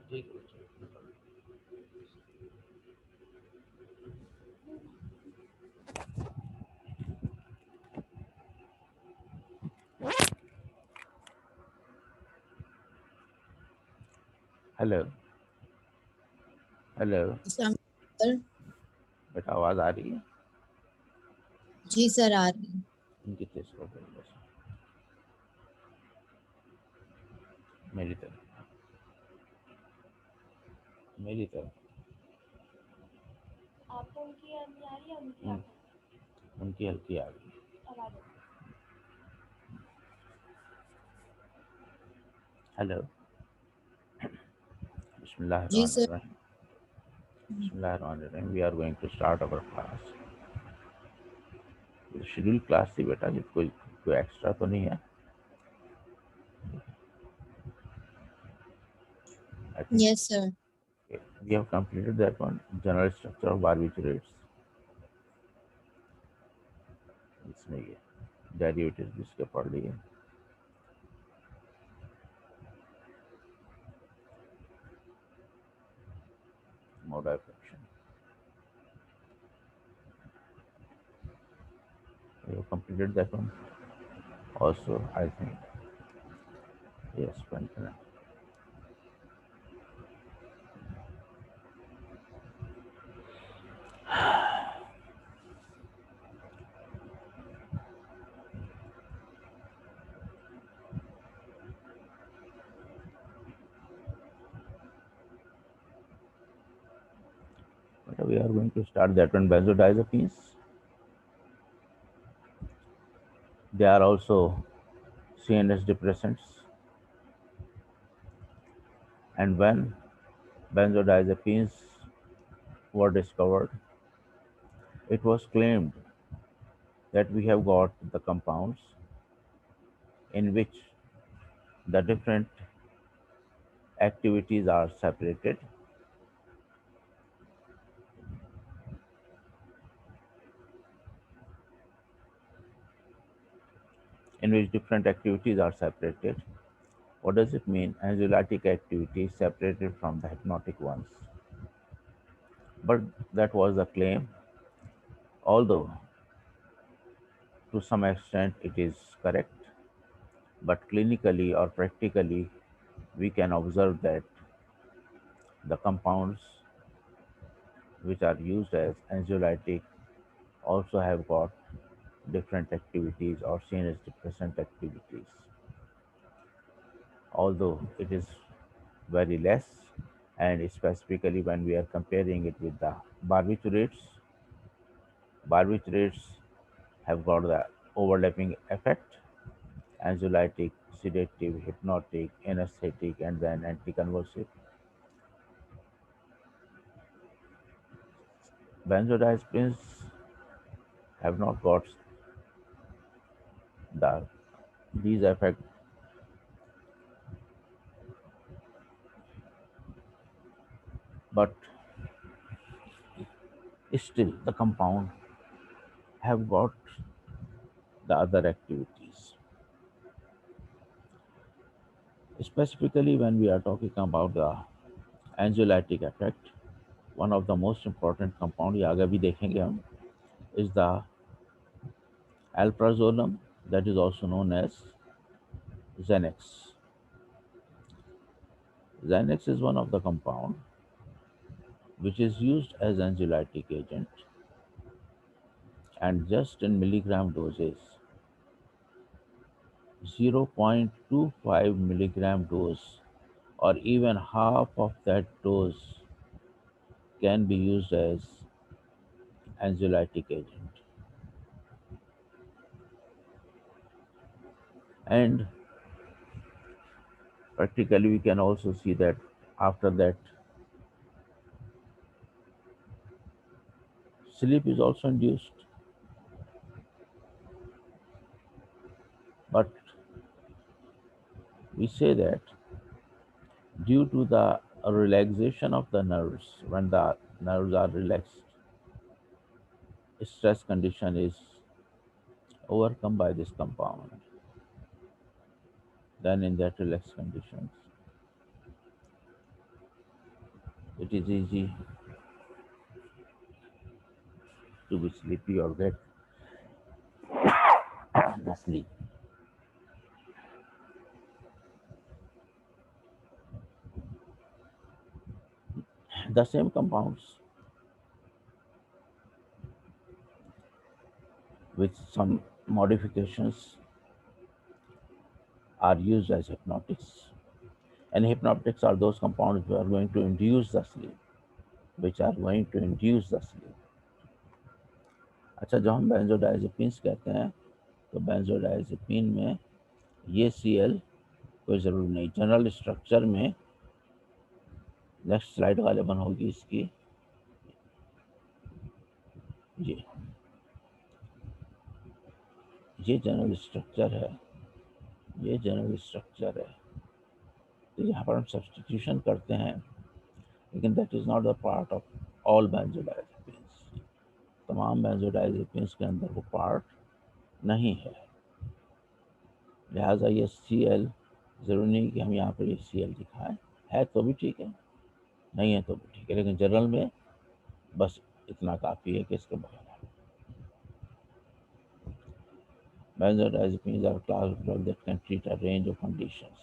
ठीक है बच्चे, no problem. Hello hello. Islam sir. बेटा आवाज़ आ रही है? जी सर, आ रही है। इनकी तेज कर दो बस, मेरी तरफ, मेरी तरफ। आपको उनकी नहीं आ रही है, उनकी उन, आपको उनकी हल्की आ रही है। आवाज है। हेलो। जी सर। बिस्मिल्लाहिर्रहमानिर्रहीम। बिस्मिल्लाहिर्रहमानिर्रहीम। We are going to start our class. Schedule class थी बेटा, जी कोई एक्स्ट्रा तो नहीं है? I think yes sir. We have completed that one, general structure of barbiturates. इसमें ये डेरिवेटिव जिसके पढ़ लिए, mode of fraction, we have completed that one also, I think. Yes, continue. But we are going to start that one. Benzodiazepines, they are also CNS depressants. And when benzodiazepines were discovered, it was claimed that we have got the compounds in which the different activities are separated, in which different activities are separated. What does it mean? Anxiolytic activity is separated from the hypnotic ones. But that was the claim, although to some extent it is correct, but clinically or practically we can observe that the compounds which are used as anxiolytic also have got different activities or seen as depressant activities, although it is very less. And specifically when we are comparing it with the barbiturates, barbiturates have got the overlapping effect: anxiolytic, sedative, hypnotic, anesthetic, and then anticonvulsive. Benzodiazepines have not got the these effects, but still the compound have got the other activities. Specifically, when we are talking about the anxiolytic effect, one of the most important compound, ये आगे भी देखेंगे हम, is the alprazolam, that is also known as Xanax. Xanax is one of the compound which is used as anxiolytic agent, and just in milligram doses, 0.25 milligram dose or even half of that dose can be used as anxiolytic agent. And practically we can also see that after that sleep is also induced, but we say that due to the relaxation of the nerves, when the nerves are relaxed, stress condition is overcome by this compound. Then in that relaxed conditions, it is easy to be sleepy or get sleep. The same compounds with some modifications are used as hypnotics. And hypnotics are those compounds which are going to induce the sleep, which are going to induce the sleep. अच्छा, जो हम benzodiazepines कहते हैं, तो benzodiazepine में ये Cl कोई ज़रूरी नहीं. जनरल स्ट्रक्चर में नेक्स्ट स्लाइड गालिबन होगी इसकी. ये जनरल स्ट्रक्चर है, ये जनरल स्ट्रक्चर है. तो यहाँ पर हम सब्सटीट्यूशन करते हैं, लेकिन that is not the part of all benzodiazepines. तमाम बेंजोडाइजेपिन्स के अंदर वो पार्ट नहीं है. लिहाजा ये Cl ज़रूरी नहीं कि हम यहाँ पर ये Cl दिखाएं, है तो भी ठीक है, नहीं है तो भी ठीक है, लेकिन जनरल में बस इतना काफ़ी है कि इसके बगैर. Benzodiazepines are a class of drugs that can treat a range of conditions.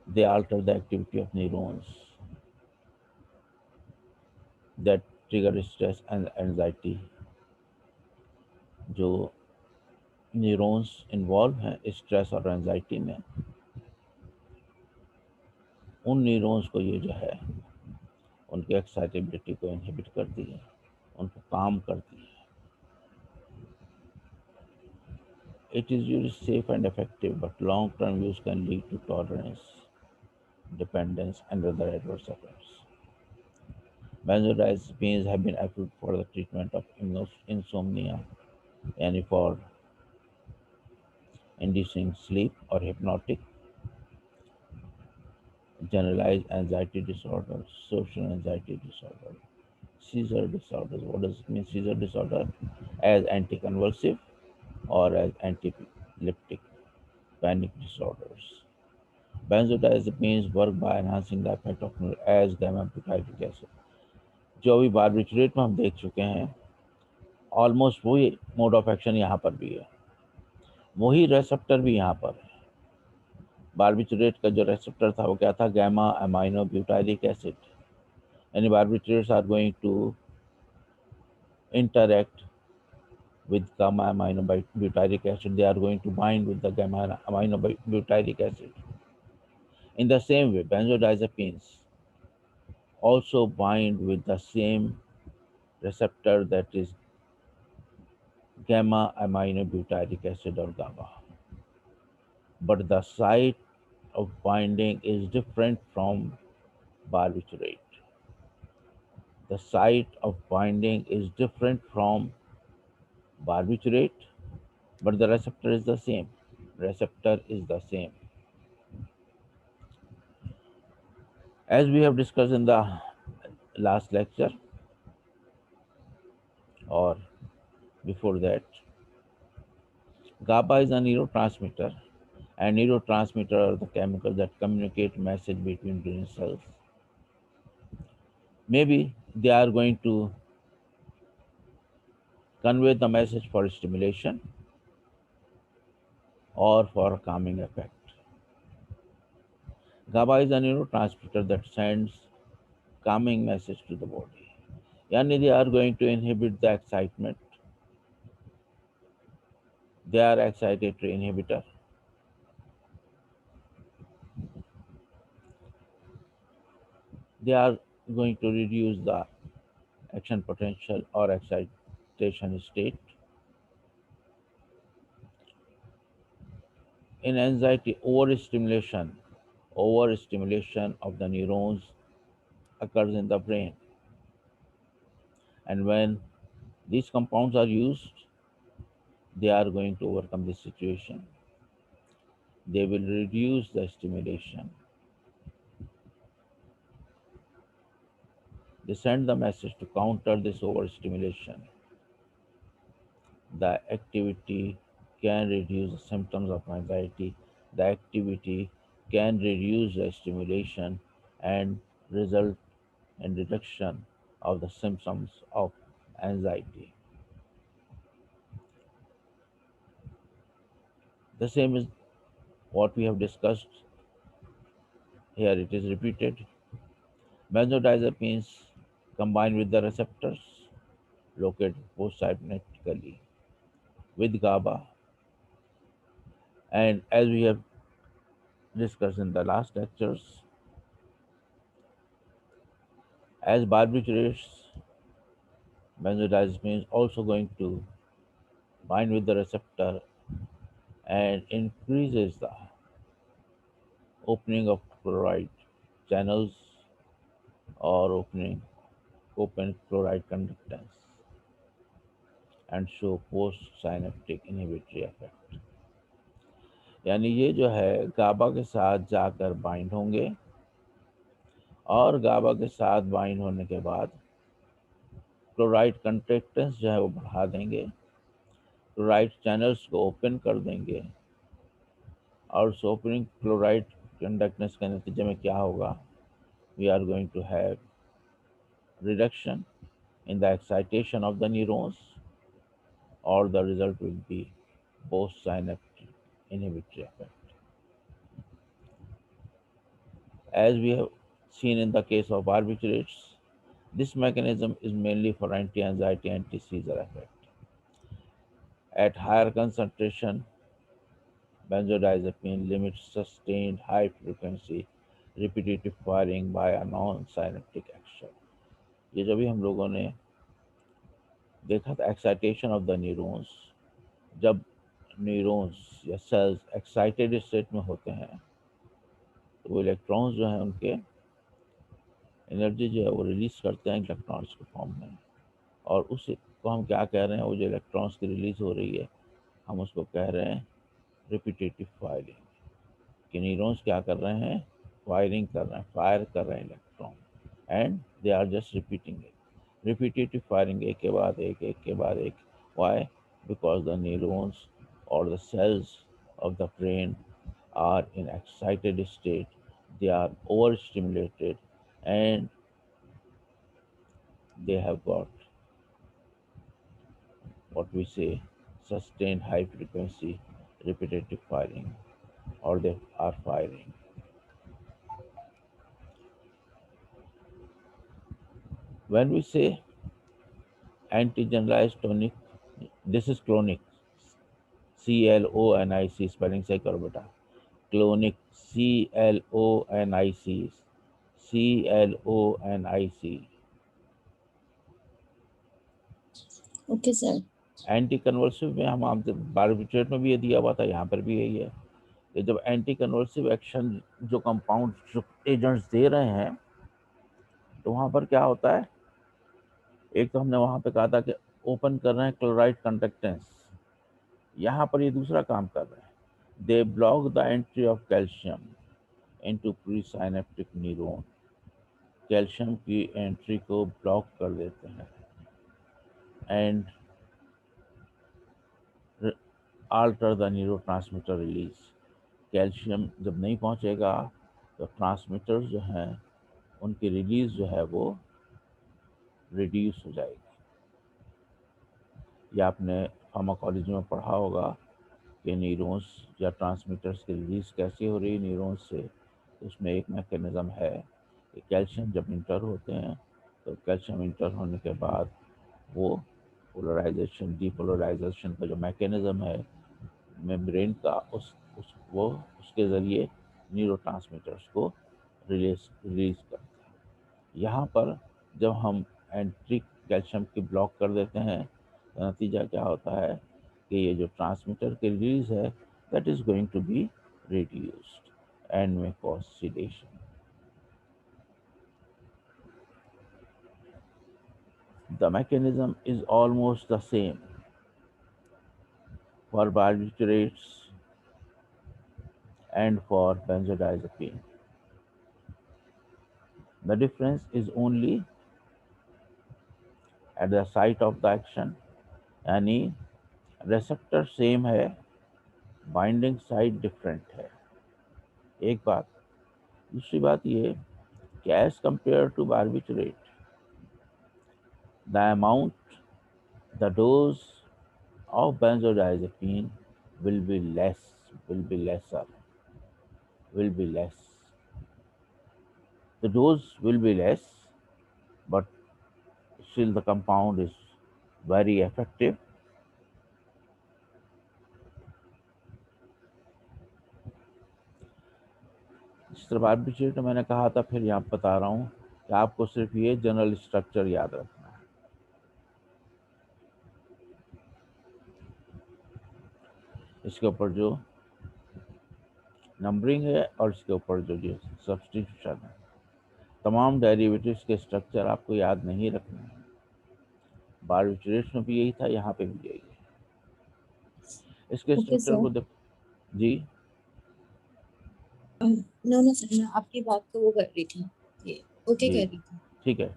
They alter the activity of neurons that trigger stress and anxiety. जो न्यूरॉन्स इन्वॉल्व हैं स्ट्रेस और एंजाइटी में, उन न्यूरॉन्स को ये जो है उनकी एक्साइटेबिलिटी को इनहिबिट करती है, उनको काम करती है. It is usually safe and effective, but long-term use can lead to tolerance, dependence, and other adverse effects. Benzodiazepines have been approved for the treatment of insomnia, and for inducing sleep or hypnotic, generalized anxiety disorder, social anxiety disorder, seizure disorders. What does it mean, seizure disorder? As anticonvulsive or as antiepileptic panic disorders. Benzodiazepines work by enhancing the effect of as gamma-butyric acid. जो अभी बार्बिट्रेट में हम देख चुके हैं, almost वही mode of action यहाँ पर भी है, वही रेसेप्टर भी यहाँ पर है. बार्बिट्रेट का जो रेसेप्टर था वो क्या था, गैमा अमाइनो ब्यूटाइरिक एसिड. यानी barbiturates are going to interact with gamma amino butyric acid, they are going to bind with the gamma amino butyric acid. In the same way, benzodiazepines also bind with the same receptor, that is gamma amino butyric acid or GABA. But the site of binding is different from barbiturate. The site of binding is different from barbiturate, but the receptor is the same. Receptor is the same. As we have discussed in the last lecture or before that, GABA is a neurotransmitter, and neurotransmitter are the chemicals that communicate message between brain cells. Maybe they are going to convey the message for stimulation or for calming effect. GABA is a neurotransmitter that sends calming message to the body. Yani they are going to inhibit the excitement. They are excitatory inhibitor. They are going to reduce the action potential or excitation state. In anxiety, overstimulation of the neurons occurs in the brain. And when these compounds are used, they are going to overcome this situation. They will reduce the stimulation. They send the message to counter this overstimulation. The activity can reduce the symptoms of anxiety. The activity can reduce the stimulation and result and reduction of the symptoms of anxiety. The same is what we have discussed here, it is repeated. Benzodiazepines combined with the receptors located postsynaptically with GABA, and as we have discussed in the last lectures, as barbiturates, benzodiazepine is also going to bind with the receptor and increases the opening of chloride channels or open chloride conductance and show post-synaptic inhibitory effect. यानी ये जो है गाबा के साथ जाकर bind होंगे और गाबा के साथ बाइंड होने के बाद क्लोराइड कंडक्टेंस जो है वो बढ़ा देंगे, क्लोराइड चैनल्स को ओपन कर देंगे और उस ओपनिंग क्लोराइड कंडक्टेंस के नतीजे में क्या होगा, we are going to have reduction in the excitation of the neurons, or the result will be postsynaptic inhibitory effect. As we have seen in the case of barbiturates, this mechanism is mainly for anti-anxiety, anti-seizure effect. At higher concentration, benzodiazepine limits sustained high-frequency repetitive firing by a non-synaptic action. ये जो भी हम लोगों ने देखा था excitation of the neurons, जब neurons या सेल्स एक्साइटेड स्टेट में होते हैं तो वो इलेक्ट्रॉन्स जो हैं उनके एनर्जी जो है वो रिलीज करते हैं इलेक्ट्रॉन्स के फॉर्म में, और उस को हम क्या कह रहे हैं, वो जो इलेक्ट्रॉन्स की रिलीज हो रही है हम उसको कह रहे हैं रिपीटेटिव फायरिंग। कि न्यूरॉन्स क्या कर रहे हैं, फायरिंग कर रहे हैं, फायर कर रहे हैं electron, and they are just repeating it, repetitive firing, एक के बाद एक के बाद एक। Why? Because the neurons or the cells of the brain are in excited state, they are overstimulated, and they have got what we say sustained high frequency repetitive firing, or they are firing. When we say anti-generalized tonic, this is clonic, CLONIC, spelling से करो बेटा, clonic, CLONIC, CLONIC. Okay, sir. Anti convulsive में हम आमतौर बारबिट्रेट में भी ये दिया हुआ था, यहाँ पर भी यही है कि जब एंटी कन्वर्सिव एक्शन जो कंपाउंड जो एजेंट्स दे रहे हैं तो वहाँ पर क्या होता है, एक तो हमने वहाँ पे कहा था कि ओपन कर रहे हैं क्लोराइड कंडक्टेंस, यहाँ पर ये दूसरा काम कर रहे हैं, they block the entry of calcium into pre synaptic neuron, calcium की एंट्री को ब्लॉक कर देते हैं and alter the neurotransmitter release. Calcium जब नहीं पहुंचेगा तो ट्रांसमीटर्स जो हैं उनकी रिलीज जो है वो रिड्यूस हो जाएगी। या आपने फार्माकोलॉजी में पढ़ा होगा कि न्यूरॉन्स या ट्रांसमीटर्स की रिलीज कैसे हो रही है न्यूरॉन्स से, तो उसमें एक मैकेनिज़्म है कि कैल्शियम जब इंटर होते हैं तो कैल्शियम इंटर होने के बाद वो पोलराइजेशन डीपोलराइजेशन का जो मैकेनिज़्म है मेम्ब्रेन का वो उसके ज़रिए न्यूरोट्रांसमीटर्स को रिलीज करते हैं। यहाँ पर जब हम एंट्री कैल्शियम की ब्लॉक कर देते हैं तो नतीजा क्या होता है कि ये जो ट्रांसमीटर की रिलीज है that is going to be reduced and may cause sedation. The mechanism is almost the same for barbiturates and for benzodiazepine. The difference is only at the site of the action, यानी receptor same है, binding site different है। एक बात, दूसरी बात ये as compared to barbiturate, the amount, the dose of benzodiazepine will be less, will be lesser, will be less. The dose will be less, but still the compound is very effective. जिस तरह बारबिट्रेट मैंने कहा था, फिर यहाँ बता रहा हूँ कि आपको सिर्फ ये जनरल स्ट्रक्चर याद रखना है। इसके ऊपर जो नंबरिंग है और इसके ऊपर जो सब्स्टिट्यूशन है, तमाम डेरिवेटिव्स के स्ट्रक्चर आपको याद नहीं रखने हैं। बारबिट्रेट में भी यही था, यहाँ पे भी यही है। इसके Okay, स्ट्रक्चर sir. को देख जी। No, sir. मैं आपकी बात को वो कर रही थी, ये ओके जी कह रही थी। ठीक है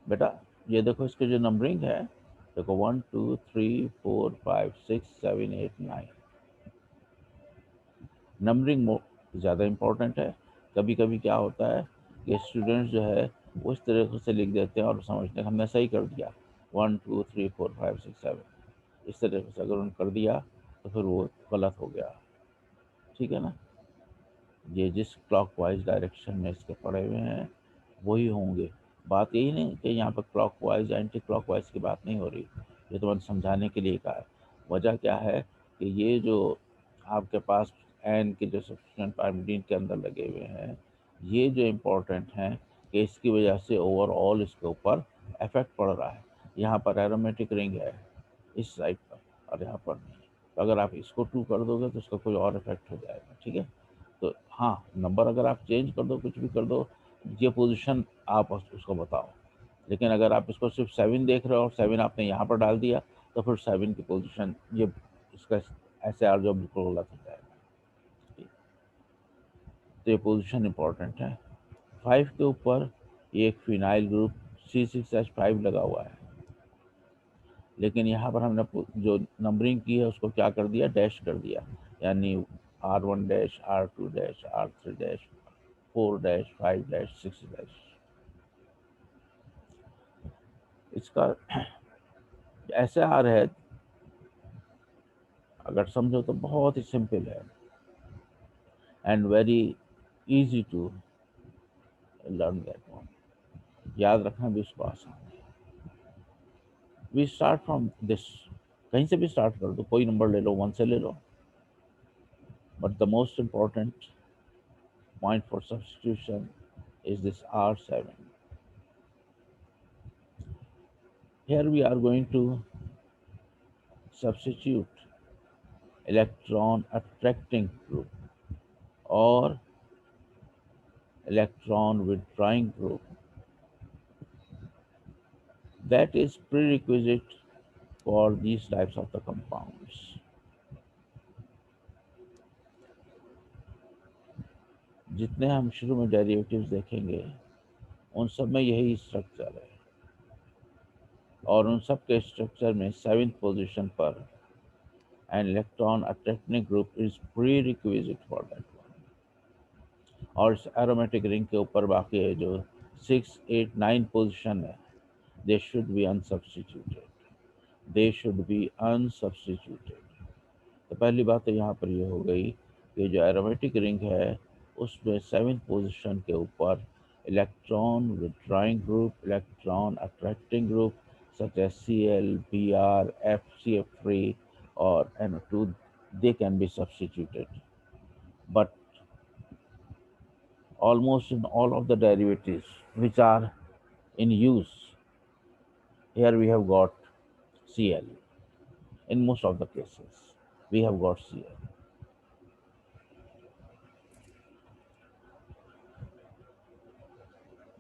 बेटा, ये देखो इसके जो नंबरिंग है, देखो 1 2 3 4 5 6 7 8 9। नंबरिंग ज़्यादा इम्पोर्टेंट है। कभी कभी क्या होता है कि स्टूडेंट्स जो है वो इस तरह से लिख देते हैं और समझते हैं हमने सही कर दिया, 1 2 3 4 5 6 7, इस तरह से अगर उन्होंने कर दिया तो फिर वो गलत हो गया। ठीक है ना, ये जिस क्लॉकवाइज डायरेक्शन में इसके पड़े हुए हैं वही होंगे। बात यही नहीं कि यहाँ पर क्लॉकवाइज एंटी क्लॉकवाइज की बात नहीं हो रही, ये तो मैंने समझाने के लिए कहा है। वजह क्या है कि ये जो आपके पास एन के जो सब्स्टिट्यूएंट पाइरिमिडीन के अंदर लगे हुए हैं, ये जो इम्पोर्टेंट हैं कि इसकी वजह से ओवरऑल इसके ऊपर इफेक्ट पड़ रहा है। यहाँ पर एरोमेटिक रिंग है इस साइड पर और यहाँ पर नहीं, तो अगर आप इसको 2 कर दोगे तो उसका कोई और इफेक्ट हो जाएगा। ठीक है, तो हाँ, नंबर अगर आप चेंज कर दो, कुछ भी कर दो, ये पोजीशन आप उसको बताओ। लेकिन अगर आप इसको सिर्फ 7 देख रहे हो और 7 आपने यहाँ पर डाल दिया तो फिर 7 की पोजीशन ये इसका ऐसे आर जो बिल्कुल गलत हो जाएगा। तो ये पोजीशन इंपॉर्टेंट है। 5 के ऊपर एक फिनाइल ग्रुप C6H5 लगा हुआ है, लेकिन यहाँ पर हमने जो नंबरिंग की है उसको क्या कर दिया, डैश कर दिया, यानी R1 dash, R2 dash, R3 dash, 4 dash, 5 dash, 6 dash. इसका ऐसे आर है, अगर समझो तो बहुत ही सिंपल है and very easy to learn that one. याद रखना भी उसको आसान है। वी स्टार्ट फ्रॉम दिस, कहीं से भी स्टार्ट कर दो, कोई नंबर ले लो, 1 से ले लो, but the most important point for substitution is this R7. Here we are going to substitute electron attracting group or electron withdrawing group. That is prerequisite for these types of the compounds. जितने हम शुरू में derivatives देखेंगे उन सब में यही structure है, और उन सब के स्ट्रक्चर में 7th पोजीशन पर an electron attracting group is prerequisite for that one. और इस एरोमेटिक रिंग के ऊपर बाकी है जो 6 8 9 पोजीशन है, they should be unsubstituted, they should be unsubstituted. तो पहली बात तो यहाँ पर ये हो गई कि जो एरोमेटिक रिंग है उसमें 7th पोजीशन के ऊपर electron withdrawing group, electron attracting group such as Cl, Br, FCF3 or NO2, they can be substituted. But almost in all of the derivatives which are in use, here we have got Cl. In most of the cases, we have got Cl.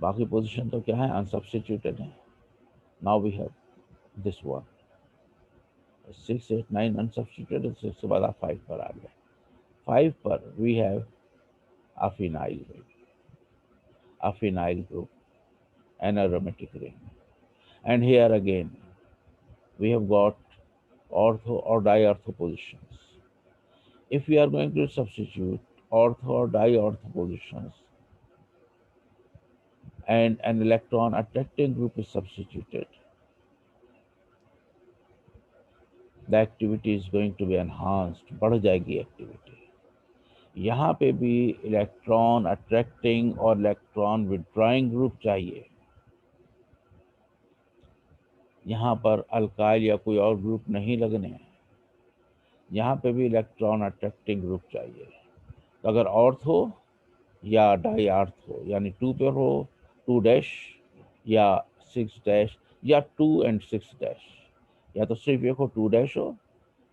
बाकी position तो क्या है, unsubstituted है। Now we have this one 6 8 9 unsubstituted, 6 के बाद आप 5 पर आ गए। 5 पर we have a phenyl ring, a phenyl group, an aromatic ring, and here again we have got ortho or diortho positions. If we are going to substitute ortho or diortho positions, and an electron attracting group is substituted, the activity is going to be enhanced, बढ़ जाएगी activity. यहाँ पे भी electron attracting और electron withdrawing group चाहिए. यहाँ पर alkyl या कोई और ग्रुप नहीं लगने हैं. यहाँ पे भी इलेक्ट्रॉन अट्रैक्टिंग ग्रुप चाहिए. तो अगर ऑर्थो या डाई आर्थो यानी 2 पेयर हो, 2 डैश या 6 डैश या 2 and 6 डैश, या तो सिर्फ एक हो 2 डैश हो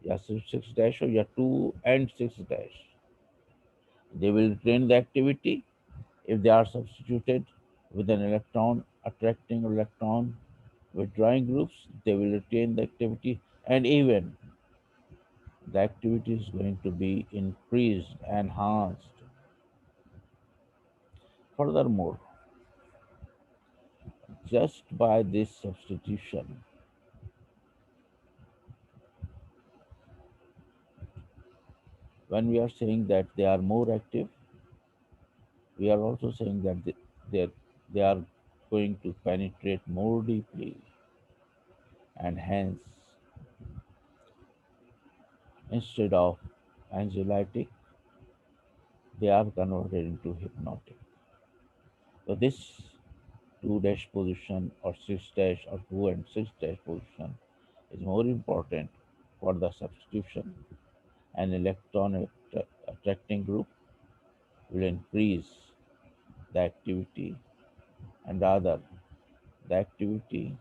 या सिर्फ 6 डैश हो या 2 and 6 dash, they will retain the activity. If they are substituted with an electron attracting or electron withdrawing groups, they will retain the activity, and even the activity is going to be increased, enhanced. Furthermore, just by this substitution, when we are saying that they are more active, we are also saying that they are going to penetrate more deeply, and hence, instead of anxiolytic, they are converted into hypnotic. So this 2 dash position or 6 dash or 2 and 6 dash position is more important for the substitution. An electron attracting group will increase the activity, and rather the activity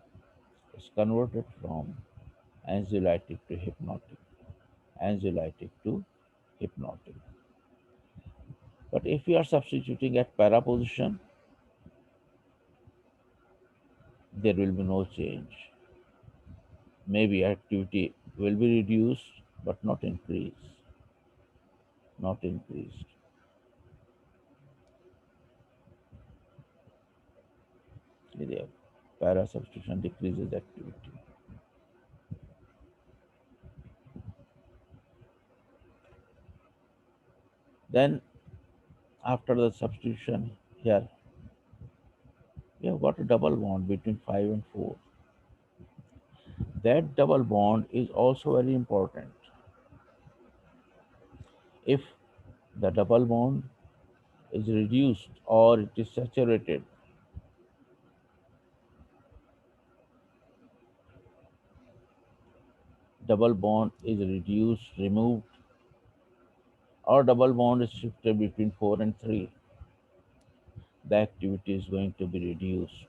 is converted from anxiolytic to hypnotic, anxiolytic to hypnotic. But if we are substituting at para position, there will be no change. Maybe activity will be reduced but not increased. Not increased. There, para substitution decreases activity. Then after the substitution here, we have got a double bond between 5 and 4. That double bond is also very important. If the double bond is reduced or it is saturated, double bond is reduced, removed, or double bond is shifted between 4 and 3, the activity is going to be reduced.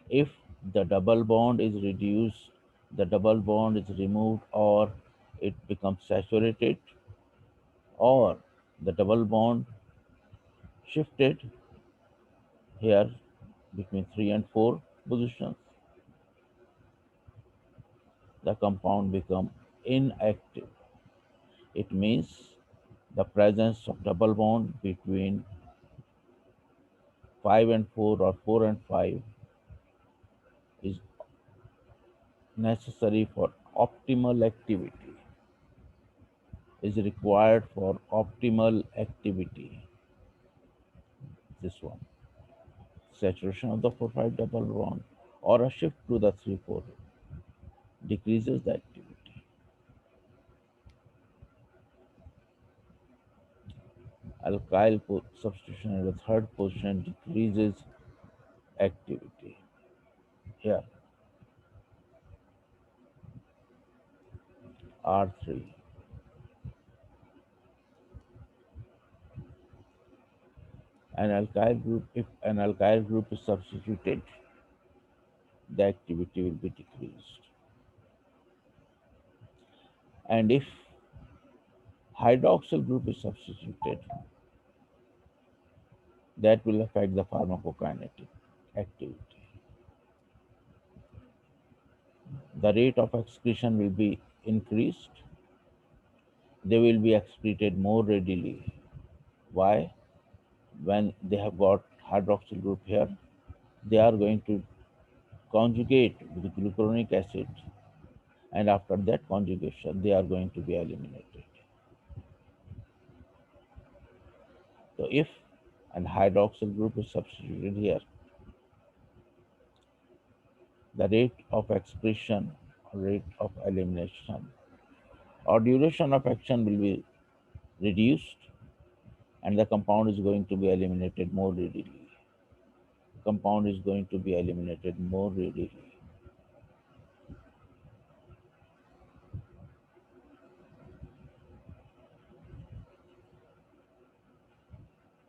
If the double bond is reduced, the double bond is removed, or it becomes saturated, or the double bond shifted here between 3 and 4 positions, the compound become inactive. It means the presence of double bond between 5 and 4 or 4 and 5 is necessary for optimal activity, is required for optimal activity. This one, saturation of the 4-5 double bond or a shift to the 3-4 decreases the activity. Alkyl substitution at the third position decreases activity. Here, R3. An alkyl group, if an alkyl group is substituted, the activity will be decreased. And if hydroxyl group is substituted, that will affect the pharmacokinetic activity. The rate of excretion will be increased. They will be excreted more readily. Why? When they have got hydroxyl group here, they are going to conjugate with glucuronic acid, and after that conjugation, they are going to be eliminated. So if and hydroxyl group is substituted here. The rate of expression or rate of elimination or duration of action will be reduced and the compound is going to be eliminated more readily. Compound is going to be eliminated more readily.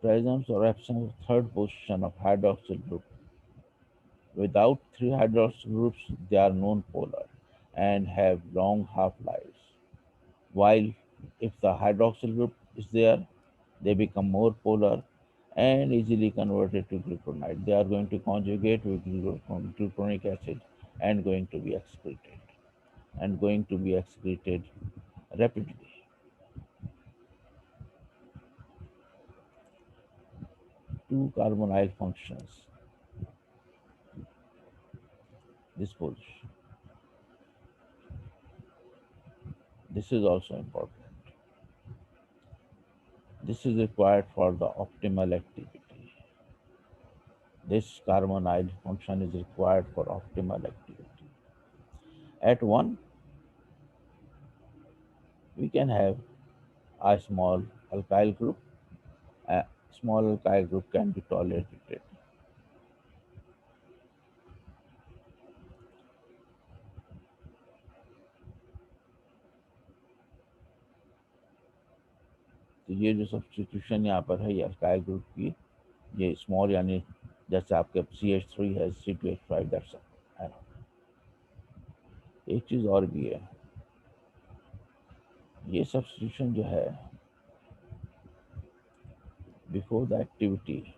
Presence or absence of third position of hydroxyl group. Without three hydroxyl groups, they are non-polar and have long half-lives. While if the hydroxyl group is there, they become more polar and easily converted to glucuronide. They are going to conjugate with glucuronic acid and going to be excreted rapidly. Two carbonyl functions. This position. This is also important. This is required for the optimal activity. This carbonyl function is required for optimal activity. At 1, we can have a small alkyl group. A small alkyl group can be tolerated. तो ये जो substitution यहाँ पर है ये alkyl group की, ये small यानी जैसे आपके CH3 है C2H5 दैट्स एक चीज़ और भी है, ये सब्सटीट्यूशन जो है बिफोर द एक्टिविटी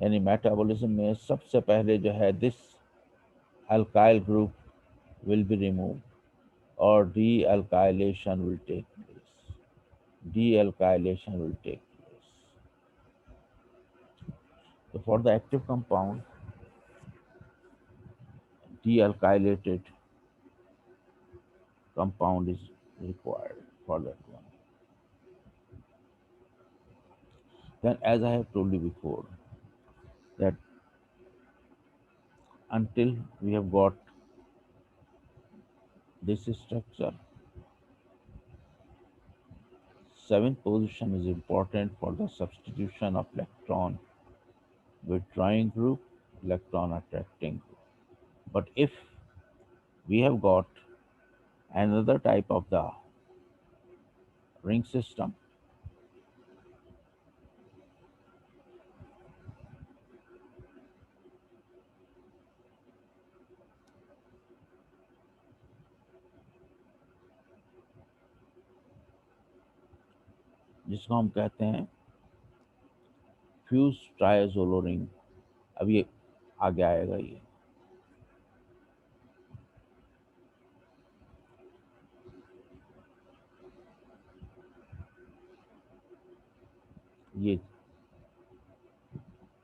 यानी मेटाबॉलिज्म में सबसे पहले जो है this alkyl group will be remove और dealkylation will take place. De-alkylation will take place. So for the active compound, dealkylated compound is required for that one. Then, as I have told you before, that until we have got this structure, seventh position is important for the substitution of electron withdrawing group, electron attracting group. But if we have got another type of the ring system, जिसको हम कहते हैं fuse ट्राइजोलो ring, अब ये आगे आएगा, ये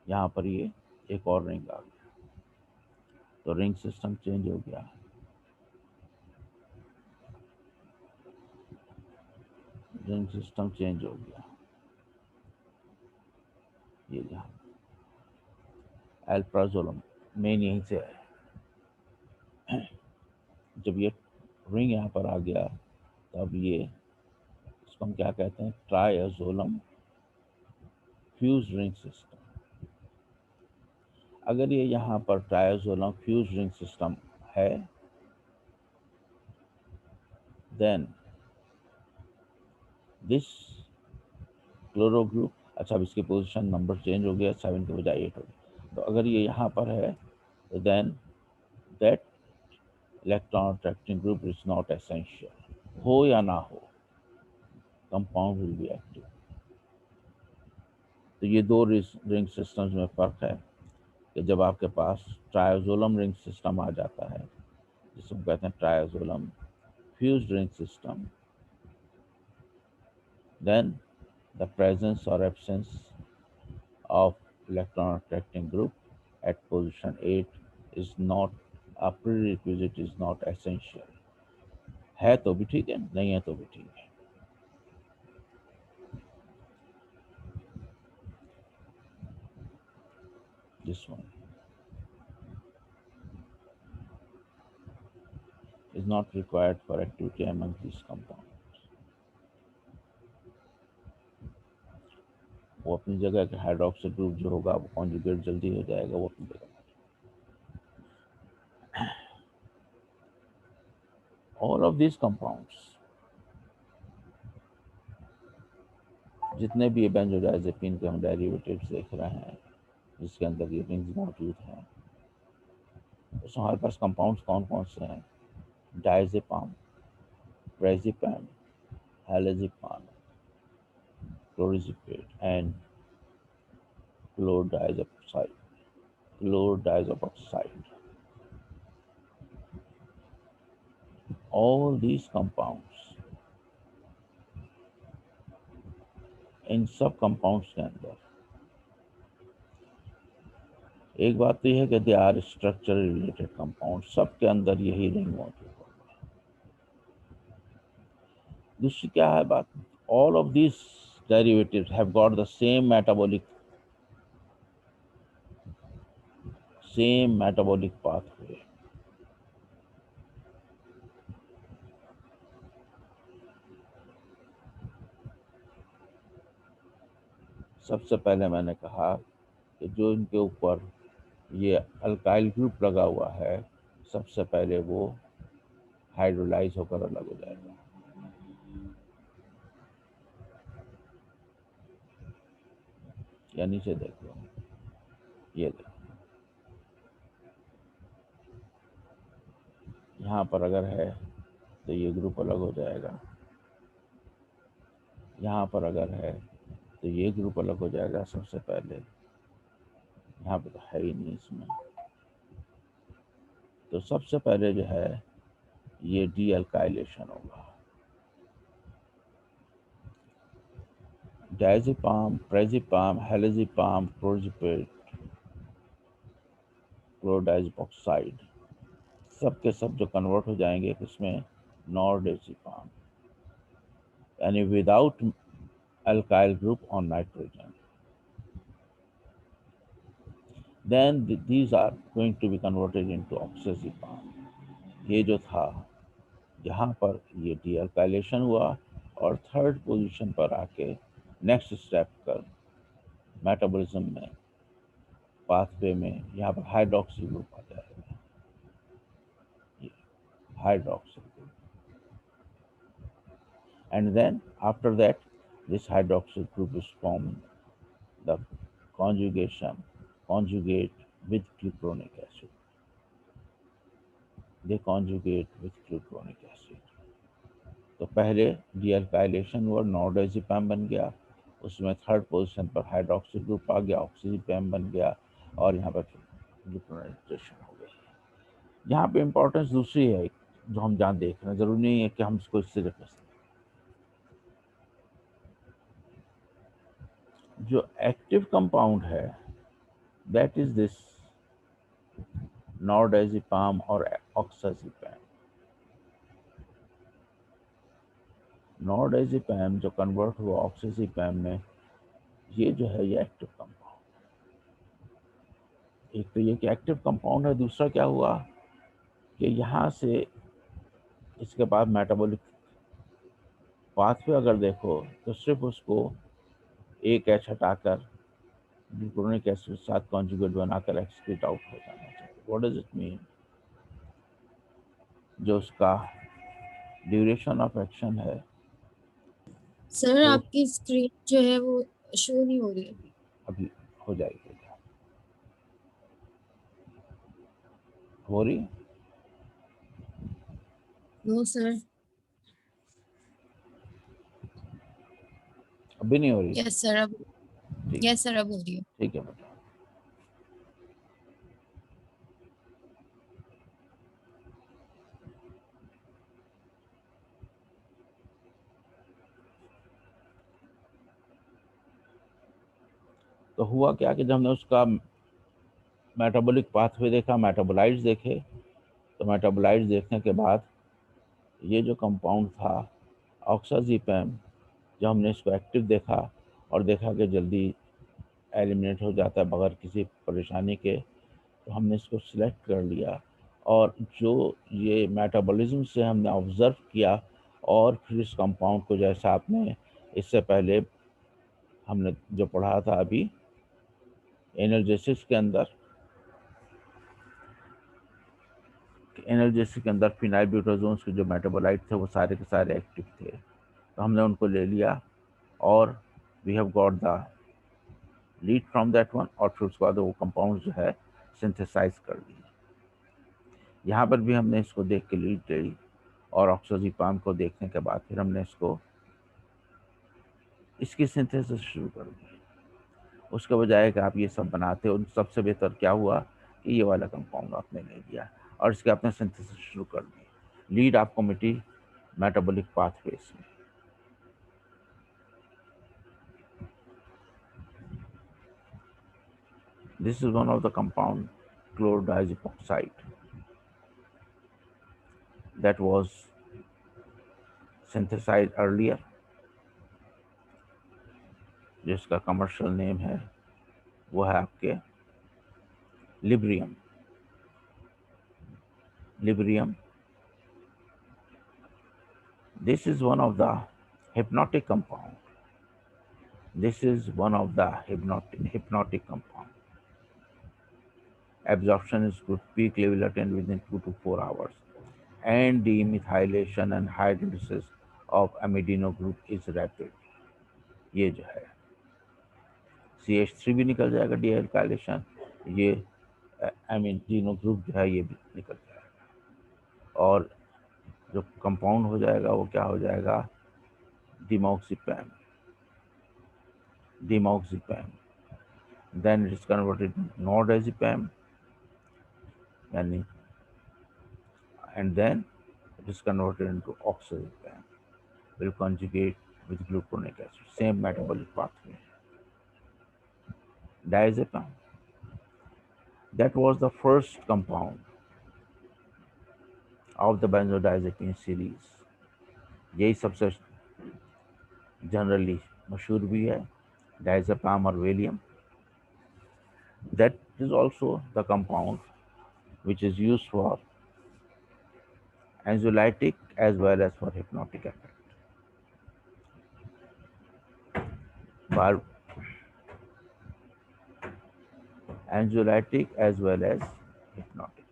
यहाँ पर ये एक और रिंग आ गया, तो रिंग सिस्टम चेंज हो गया. रिंग सिस्टम चेंज हो गया. ये जहाँ एल्प्राजोलम मेन यहीं से है. जब ये रिंग यहाँ पर आ गया तब ये इसको हम क्या कहते हैं, ट्राइजोलम फ्यूज रिंग सिस्टम. अगर ये यहाँ पर ट्राइजोलम फ्यूज रिंग सिस्टम है, देन दिस क्लोरो ग्रुप, अच्छा अब इसकी पोजीशन नंबर चेंज हो गया, 7 के बजाय 8 हो गया. तो अगर ये यहाँ पर है तो then that electron attracting group is not essential. हो या ना हो, कंपाउंड विल बी एक्टिव. तो ये दो रिंग सिस्टम्स में फ़र्क है कि जब आपके पास ट्राइजोलम रिंग सिस्टम आ जाता है, जिसे हम कहते हैं triazolam fused ring system, then the presence or absence of electron attracting group at position 8 is not a prerequisite, is not essential. है तो भी ठीक है, नहीं है तो भी ठीक है. this one is not required for activity among these compounds. वो अपनी जगह के हाइड्रोक्सिल ग्रुप जो होगा वो कॉन्जुगेट जल्दी हो जाएगा, वो अपनी जगह। ऑल ऑफ दिस कंपाउंड्स, जितने भी बेंजोडाइजेपिन के हम डेरिवेटिव्स देख रहे हैं जिसके अंदर ये रिंग्स मौजूद हैं, उसमें हमारे पास कंपाउंड्स कौन कौन से हैं? Diazepam, prazepam, halazepam, clorazepate and chlordiazoxide. All these compounds, इन सब कंपाउंड्स के अंदर एक बात तो यह है कि they are structure related compound, सब के अंदर यही रिंग मौजूद होगा। दूसरी क्या है बात? All of these derivatives have got the same metabolic pathway. सबसे पहले मैंने कहा कि जो इनके ऊपर ये अल्काइल ग्रुप लगा हुआ है, सबसे पहले वो हाइड्रोलाइज होकर अलग हो जाएगा। या नीचे देख लो, ये देखो, यहाँ पर अगर है तो ये ग्रुप अलग हो जाएगा, यहाँ पर अगर है तो ये ग्रुप अलग हो जाएगा सबसे पहले, यहाँ पे तो है ही नहीं इसमें। तो सबसे पहले जो है ये डी अल्काइलेशन होगा। डायजेपाम, प्रेजिपाम, हेलेजिपाम, क्लोरिजिपेट, क्लोरडाइज़ोक्साइड, सब के सब जो कन्वर्ट हो जाएंगे किसमें? नॉर्डेजिपाम, यानी without alkyl group on nitrogen. Then these are going to be converted into oxazepam. ये जो था यहाँ पर ये डीअल्काइलेशन हुआ और थर्ड पोजीशन पर आके नेक्स्ट स्टेप कर मेटाबॉलिज्म में पाथवे में यहाँ पर हाइड्रोक्सी ग्रुप आ जाएगा, hydroxy group, and then after that this hydroxyl group is formed, the conjugate with glucuronic acid. They conjugate with glucuronic acid. तो पहले डीअल्काइलेशन हुआ, नॉर्डेजिपैम बन गया, उसमें थर्ड पोजीशन पर हाइड्रोक्सी ग्रुप आ गया, ऑक्सीजिपैम बन गया और यहाँ पर ग्लूकोनाइजेशन हो गई। यहाँ पे इम्पोर्टेंस दूसरी है जो हम जहाँ देख रहे हैं, जरूरी नहीं है कि हम इसको इससे रख सकते। जो एक्टिव कंपाउंड है दैट इज दिस नॉर्डेजिपैम और ऑक्साजिपैम। नॉर्डेजिपैम जो कन्वर्ट हुआ ऑक्सीजिपैम में, ये जो है ये एक्टिव कंपाउंड। एक तो ये कि एक्टिव कंपाउंड है, दूसरा क्या हुआ कि यहाँ से इसके बाद मेटाबॉलिक पाथवे अगर देखो तो सिर्फ उसको एक एच हटाकर ग्लूकोनिक एसिड के साथ कॉन्जुगेट बनाकर एक्सक्रीट आउट हो जाना चाहिए। What does it mean? जो उसका ड्यूरेशन ऑफ एक्शन है सर आपकी स्क्रीन जो है वो शो नहीं हो रही है। अभी हो जाएगी, हो रही? No sir. अभी नहीं हो रही? यस सर, अब यस सर, अब हो रही है। ठीक है बेटा। तो हुआ क्या कि जब हमने उसका मेटाबॉलिक पाथवे देखा, मेटाबोलाइट्स देखे, तो मेटाबोलाइट्स देखने के बाद ये जो कंपाउंड था ऑक्साजिपैम, जब हमने इसको एक्टिव देखा और देखा कि जल्दी एलिमिनेट हो जाता है बगैर किसी परेशानी के। तो हमने इसको सिलेक्ट कर लिया, और जो ये मेटाबॉलिज्म से हमने ऑब्जर्व किया, और फिर इस कंपाउंड को, जैसा आपने इससे पहले हमने जो पढ़ा था अभी एनालिसिस के अंदर, एनालिसिस के अंदर फिनाइल ब्यूटाजोन्स के जो मेटाबोलाइट थे वो सारे के सारे एक्टिव थे। तो हमने उनको ले लिया और we have got the lead from that one, और फिर उसके बाद वो कंपाउंड जो है सिंथेसाइज कर लिए। यहाँ पर भी हमने इसको देख के लीड ली, और ऑक्सीजन को देखने के बाद फिर हमने इसकी सिंथेसिस शुरू कर दी। उसके बजाय कि आप ये सब बनाते हो, सबसे बेहतर क्या हुआ कि ये वाला कंपाउंड आपने ले लिया और इसके आपने सिंथेसिस शुरू कर दी। लीड आपको मिट्टी मेटाबॉलिक पाथवेज में। This is one of the compound chlorodiazepoxide that was synthesized earlier, जिसका कमर्शियल नेम है वो है आपके लिब्रियम। लिब्रियम, this is one of the hypnotic compound. This is one of the hypnotic compound. Absorption is good, peak level attained within 2 to 4 hours, and demethylation and hydrolysis of amidino group is rapid. ये जो है CH3 भी निकल जाएगा, D alkylation, ये amino group जो है ये भी निकल जाएगा, और जो कंपाउंड हो जाएगा वो क्या हो जाएगा, डिमॉक्सीपैम। डिमॉक्सीपैम, देन इट इज कन्वर्टेड नॉर्डाज़ेपैम, यानी and then it is converted into oxazepam, will conjugate with glucuronic acid, same metabolic pathway. Diazepam, that was the first compound of the benzodiazepine series. यही सबसे जनरली मशहूर भी है, diazepam or Valium. That is also the compound which is used for anxiolytic as well as for hypnotic effect. Anxiolytic as well as hypnotic.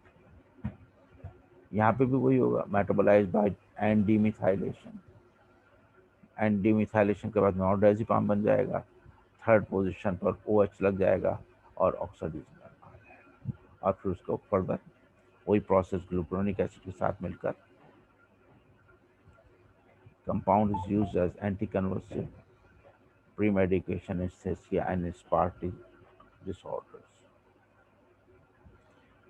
यहाँ पे भी वही होगा, metabolized by and demethylation, and demethylation के बाद नॉर्डाज़ेपम बन जाएगा, थर्ड पोजीशन पर OH लग जाएगा और ऑक्सीडेशन आ जाएगा, और फिर उसको फर्दर वही प्रोसेस ग्लूकुरोनिक एसिड के साथ मिलकर compound is used as anti convulsive, pre medication anaesthesia and spastic disorders.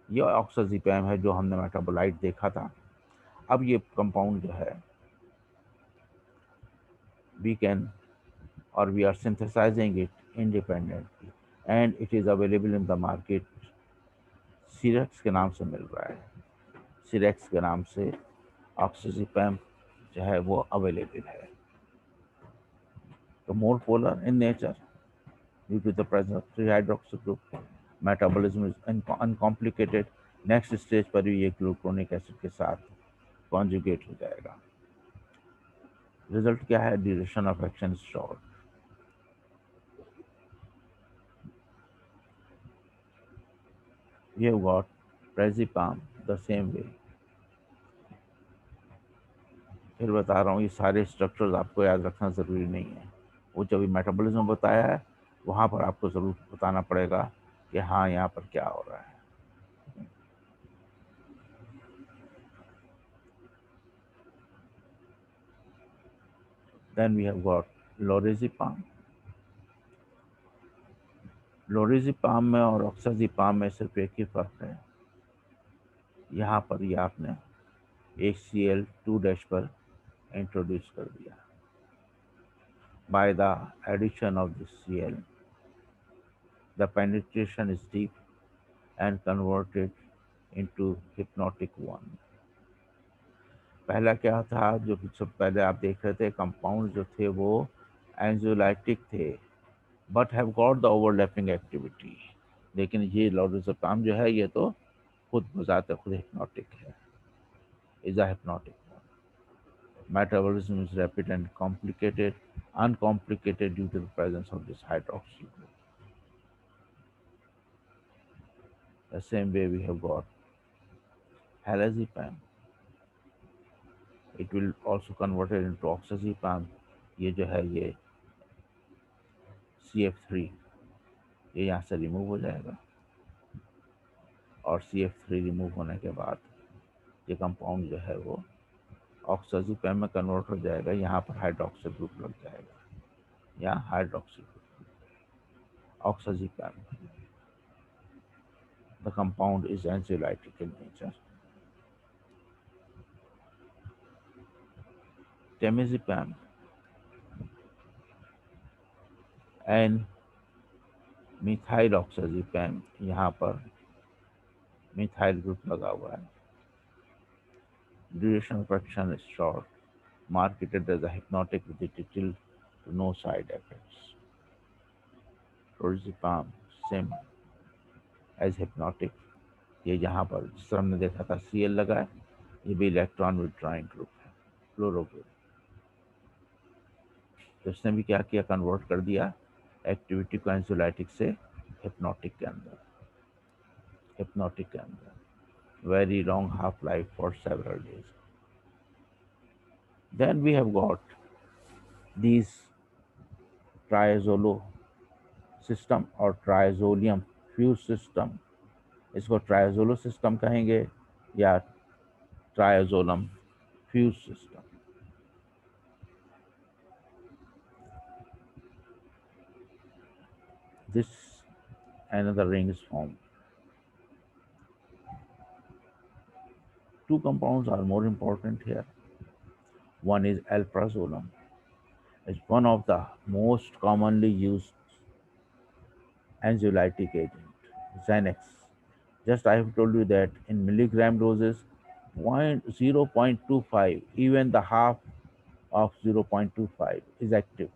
ये ऑक्सीजन है जो हमने मेटाबोलाइट देखा था। अब ये कंपाउंड जो है we can or we are synthesizing it independently and it is available in the market। सिरेक्स के नाम से मिल रहा है, सिरेक्स के नाम से ऑक्सीजन जो है वो अवेलेबल है। तो more polar in nature due to the presence of 3 hydroxy group, metabolism is uncomplicated। Next stage पर भी ये ग्लूकोनिक एसिड के साथ कॉन्जुगेट हो जाएगा। रिजल्ट क्या है, duration of action short. We have got Prazipam the same way। फिर बता रहा हूँ, ये सारे स्ट्रक्चर्स आपको याद रखना ज़रूरी नहीं है। वो जब मेटाबॉलिज्म बताया है वहाँ पर आपको ज़रूर बताना पड़ेगा कि हाँ यहाँ पर क्या हो रहा है। Then we have got Lorazepam। लोरेज़ेपाम में और ऑक्साज़ेपाम में सिर्फ एक ही फ़र्क है, यहाँ पर ये आपने HCl2- पर इंट्रोड्यूस कर दिया। By the addition of this Cl, the penetration is deep and converted into hypnotic one। पहला क्या था, जो सब पहले आप देख रहे थे कंपाउंड जो थे वो एंजियोलाइटिक थे, but have got the overlapping activity. लेकिन ये lorazepam जो है ये तो खुद बजाते खुद hypnotic है, is a hypnotic one. Metabolism is rapid and complicated, uncomplicated due to the presence of this hydroxyl group. The same way we have got halazepam. It will also convert it into oxazepam. ये जो है ये CF3 ये यहाँ से remove हो जाएगा और CF3 रिमूव होने के बाद ये कंपाउंड जो है वो ऑक्साजिपैम में कन्वर्ट हो जाएगा, यहाँ पर हाइड्रोक्सिल ग्रुप लग जाएगा, यहाँ hydroxyl group oxazepam. The compound is anxiolytic in nature. Temazepam and methyloxazepam, यहाँ पर मिथाइल ग्रुप लगा हुआ है. Duration of action is short, marketed as a hypnotic with little to no side effects. Lorazepam, same as hypnotic. ये यहाँ पर जिस तरह हमने देखा था Cl लगा है, ये भी इलेक्ट्रॉन विड्रॉइंग ग्रुप है, फ्लोरो ग्रुप. तो इसने भी क्या किया, कन्वर्ट कर दिया एक्टिविटी को एंजियोलाइटिक से हिप्नोटिक के अंदर. हिप्नोटिक के अंदर very long half life for several days. Then we have got these triazolo system और ट्राइजोलियम फ्यूज सिस्टम. इसको ट्राइजोलो सिस्टम कहेंगे या triazolam fuse system. This another ring is formed. Two compounds are more important here. One is alprazolam. It's one of the most commonly used anxiolytic agent, Xanax. Just I have told you that in milligram doses, 0.25, even the half of 0.25 is active.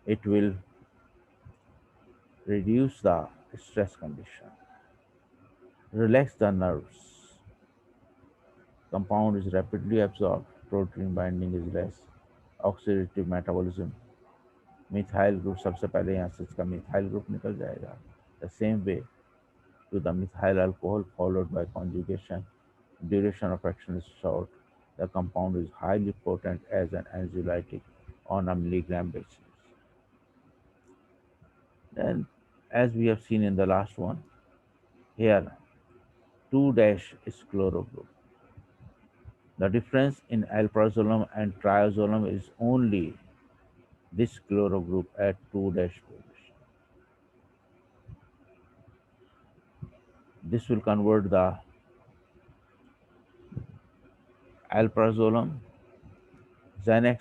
It will reduce the stress condition, relax the nerves. Compound is rapidly absorbed, protein binding is less, oxidative metabolism. Methyl group सबसे पहले यहाँ से इसका methyl group निकल जाएगा. The same way to the methyl alcohol followed by conjugation. Duration of action is short. The compound is highly potent as an anxiolytic on a milligram basis. Then, as we have seen in the last one, here 2 dash is chloro group. The difference in alprazolam and triazolam is only this chloro group at 2 dash position. This will convert the alprazolam, Xanax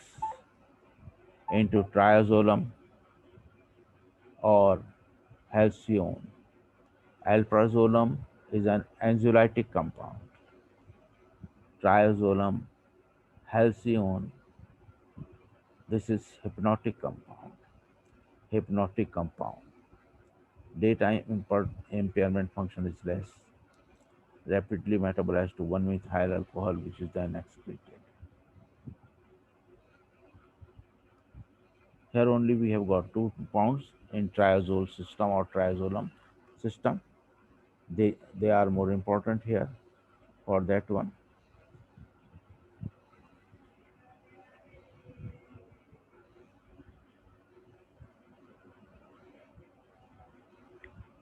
into triazolam or halcyon. Alprazolam is an anxiolytic compound. Triazolam, halcyon, this is hypnotic compound. Hypnotic compound. Daytime impairment function is less. Rapidly metabolized to 1-methyl alcohol, which is then excreted. Here only we have got 2 compounds in triazole system or triazolam system. They are more important here for that one.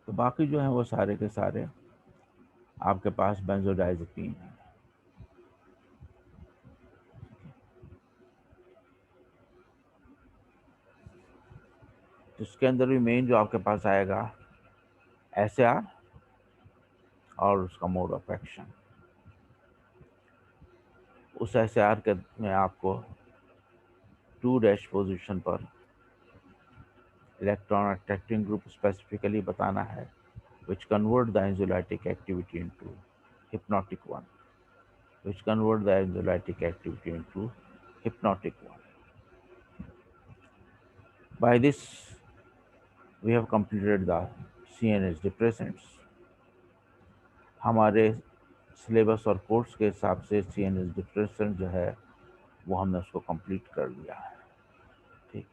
तो बाकी जो है वो सारे के सारे आपके पास benzodiazepine है. इसके अंदर भी मेन जो आपके पास आएगा SAR और उसका मोड ऑफ एक्शन. उस SAR के में आपको 2 डैश पोजीशन पर इलेक्ट्रॉन अट्रैक्टिंग ग्रुप स्पेसिफिकली बताना है, which convert the anxiolytic activity into hypnotic one, which convert the anxiolytic activity into hypnotic one. By this We have completed the CNS depressants. हमारे syllabus और course के हिसाब से CNS depression जो है वो हमने उसको कंप्लीट कर लिया है। ठीक,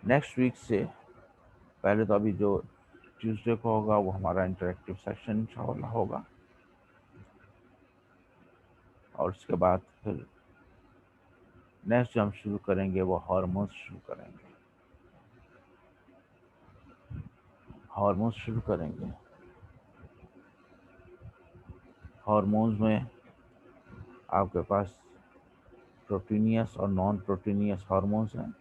नेक्स्ट वीक से पहले तो अभी जो ट्यूसडे को होगा वो हमारा इंटरेक्टिव सेशन इंशाल्लाह होगा, और उसके बाद फिर नेक्स्ट जो हम शुरू करेंगे वो हार्मोन्स शुरू करेंगे। हार्मोन्स शुरू करेंगे। हार्मोन्स में आपके पास प्रोटीनियस और नॉन प्रोटीनियस हार्मोन्स हैं।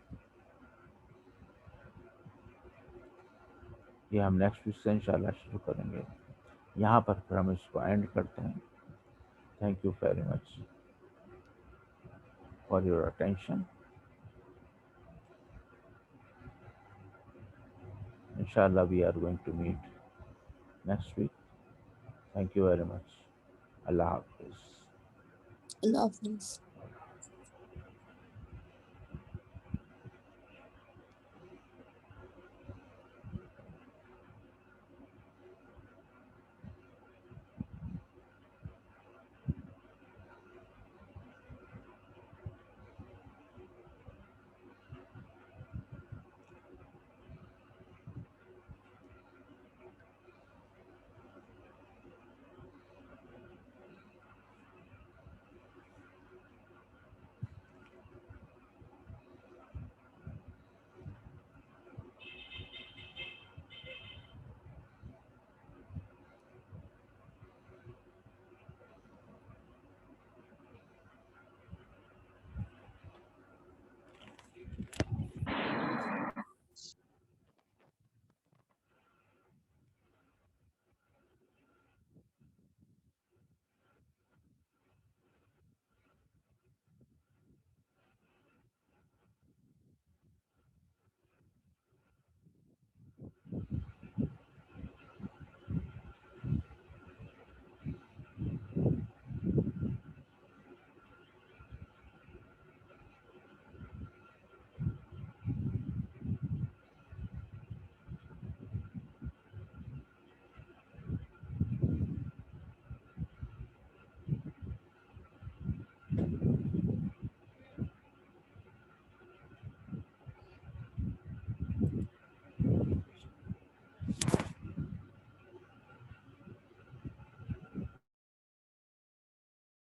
ये हम नेक्स्ट वीक से इंशाल्लाह शुरू करेंगे। यहाँ पर फिर हम इसको एंड करते हैं। Thank you very much for your attention. इंशाल्लाह we are going to meet next week. Thank you very much. अल्लाह हाफिज़। अल्लाह हाफिज़।